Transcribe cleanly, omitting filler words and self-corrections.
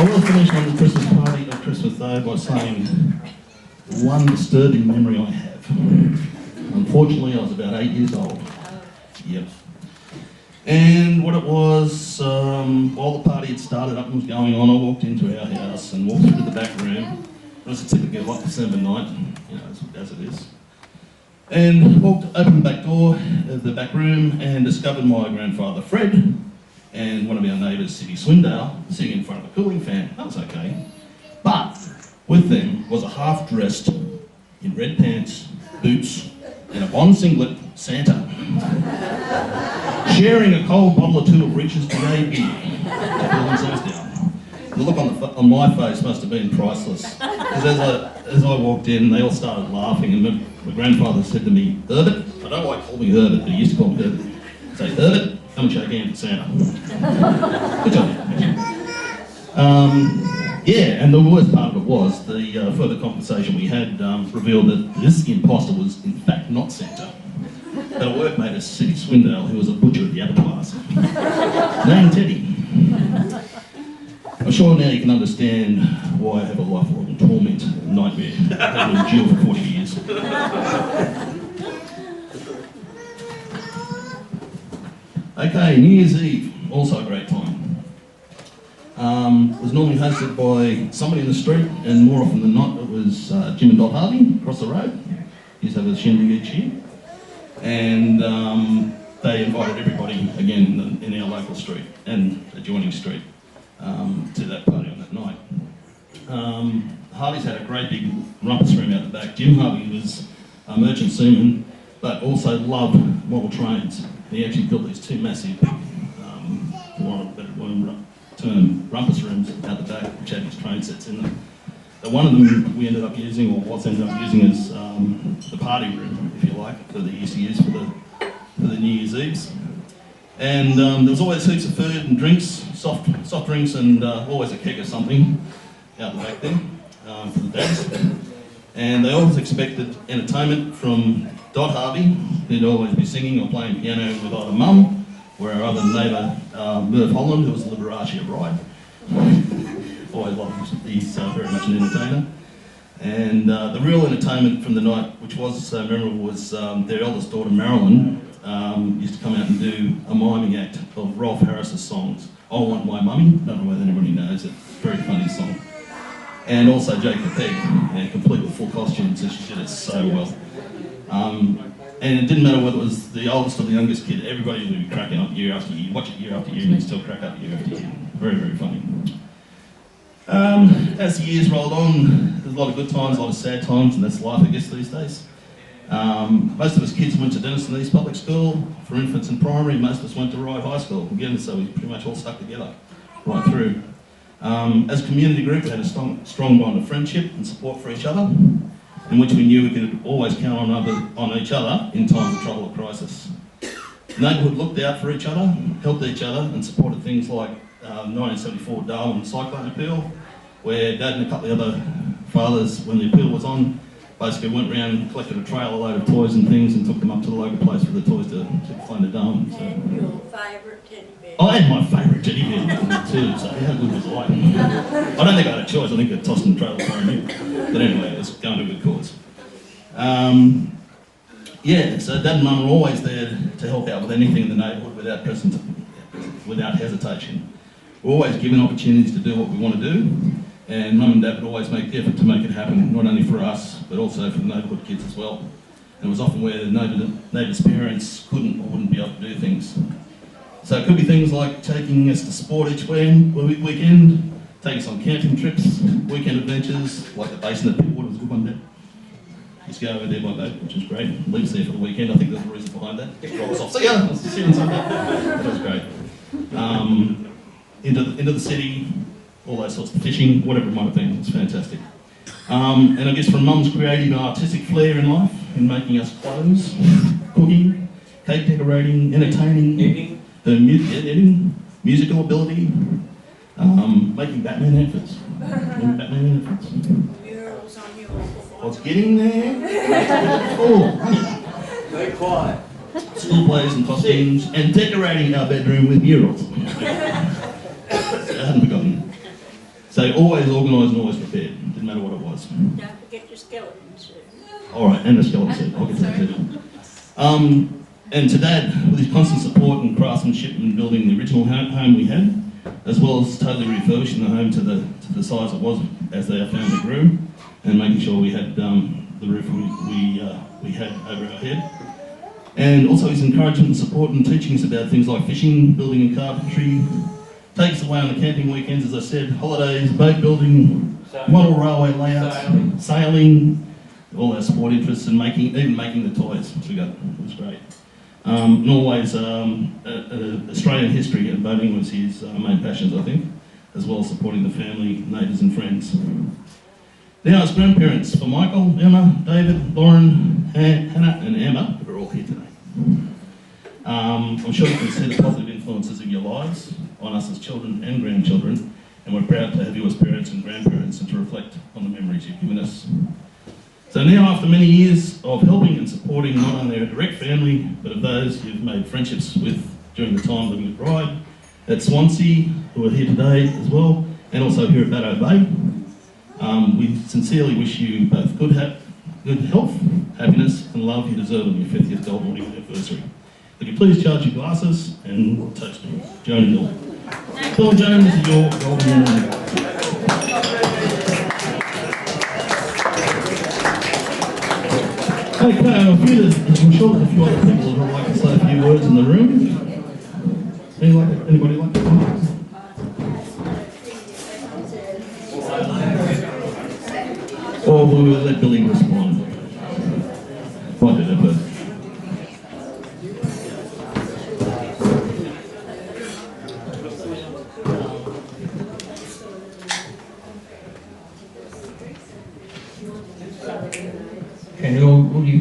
I will finish on the Christmas party on Christmas Day by saying one disturbing memory I have. Unfortunately, I was about 8 years old. Yep. And what it was, while the party had started up and was going on, I walked into our house and walked through the back room. It was a typical hot December night, you know, as it is. And opened the back door of the back room and discovered my grandfather Fred and one of our neighbours, Sidney Swindale, sitting in front of a cooling fan. That was okay. But with them was a half-dressed, in red pants, boots, and a Bond singlet, Santa, sharing a cold bottle or two of Rich's Brigade beer to cool themselves down. The look on my face must have been priceless. Because as I walked in, they all started laughing, and my grandfather said to me, "Herbert," I don't like calling me Herbert, but he used to call me Herbert. He'd say, "Herbert, come and shake hands with Santa." Good job. Yeah, and the worst part of it was the further conversation we had revealed that this imposter was in fact not Santa, but a workmate of Sidney Swindale, who was a butcher at the abattoirs, named Teddy. I'm sure now you can understand why I have a lifelong torment and nightmare. I've been in jail for 40 years. Okay, New Year's Eve, also a great time. It was normally hosted by somebody in the street, and more often than not it was Jim and Dot Harvey across the road. He used to have a shindig each year. And they invited everybody, again, in our local street and adjoining street, to that party on that night. Harvey's had a great big rumpus room out the back. Jim Harvey was a merchant seaman, but also loved model trains. He actually built these two massive, for want of a better term, rumpus rooms out the back, which had his train sets in them. One of them we ended up using, or was ended up using, as the party room, if you like, that they used to use for the New Year's Eves. And there was always heaps of food and drinks, soft drinks, and always a keg of something out the back there for the dads. And they always expected entertainment from Dot Harvey, who'd always be singing or playing piano with either Mum or our other neighbour, Merv Holland, who was the Liberace bride. Always loved him. He's very much an entertainer. And the real entertainment from the night, which was so memorable, was their eldest daughter, Marilyn, used to come out and do a miming act of Rolf Harris's songs. "I Want My Mummy," I don't know whether anybody knows it, very funny song. And also Jake the Peg, complete with full costumes, and she did it so well. And it didn't matter whether it was the oldest or the youngest kid, everybody would be cracking up year after year. Watch it year after year and you still crack up year after year. Very, very funny. As the years rolled on, there's a lot of good times, a lot of sad times, and that's life, I guess, these days. Most of us kids went to Denniston East Public School for infants and primary. Most of us went to Ryde High School, again, so we pretty much all stuck together right through. As a community group, we had a strong bond of friendship and support for each other, in which we knew we could always count on each other in times of trouble or crisis. The neighbourhood looked out for each other, helped each other, and supported things like 1974 Darwin Cyclone Appeal, where Dad and a couple of other fathers, when the appeal was on, basically went round and collected a trailer load of toys and things and took them up to the local place for the toys to find a Darwin. So. And your favourite teddy bear. I had my favourite teddy bear too, so how good was I? I don't think I had a choice, I think I tossed in the trailer for him. But anyway, it was going to a good cause. Yeah, so Dad and Mum were always there to help out with anything in the neighbourhood without hesitation. We're always given opportunities to do what we want to do, and Mum and Dad would always make the effort to make it happen, not only for us, but also for the neighbourhood kids as well. And it was often where the neighbours' parents couldn't or wouldn't be able to do things. So it could be things like taking us to sport each weekend, taking us on camping trips, weekend adventures, like the basin at Pittwater was a good one, Dad. Used to go over there by boat, which was great. Leave us there for the weekend, I think there's a reason behind that. Drop us off. See ya! I'll see you on Sunday. That was great. Into the city, all those sorts of fishing, whatever it might have been, it's fantastic. And I guess from Mum's creative and artistic flair in life, in making us clothes, cooking, cake decorating, entertaining, her editing, musical ability, making Batman outfits. Murals on your wall. I was getting there. Oh, Very quiet. School plays and costumes, and decorating our bedroom with murals. I hadn't forgotten. So always organised and always prepared, didn't matter what it was. Don't forget your skeleton suit. All right, and the skeleton suit, I'll get to that too. And to Dad, with his constant support and craftsmanship in building the original home we had, as well as totally refurbishing the home to the size it was as our family grew, and making sure we had the roof we had over our head. And also his encouragement and support and teaching us about things like fishing, building and carpentry, takes us away on the camping weekends, as I said, holidays, boat building, model railway layouts, sailing, all our sport interests, and even making the toys which we got. It was great. And always Australian history and boating was his main passions, I think, as well as supporting the family, neighbours and friends. Now as grandparents for Michael, Emma, David, Lauren, Hannah and Emma, who are all here today. I'm sure you can see the positive influences of your lives on us as children and grandchildren, and we're proud to have you as parents and grandparents and to reflect on the memories you've given us. So now, after many years of helping and supporting not only our direct family, but of those you've made friendships with during the time living at Ryde, at Swansea, who are here today as well, and also here at Baddo Bay, we sincerely wish you both good health, happiness and love you deserve on your 50th gold wedding anniversary. Would you please charge your glasses and toast me. Joan Hill. Phil Jones, your golden anniversary. Okay, I'm sure there's a few other people who would like to say a few words in the room. Anybody like to comment? Or will we let Billy respond? Might do that first. Okay, will you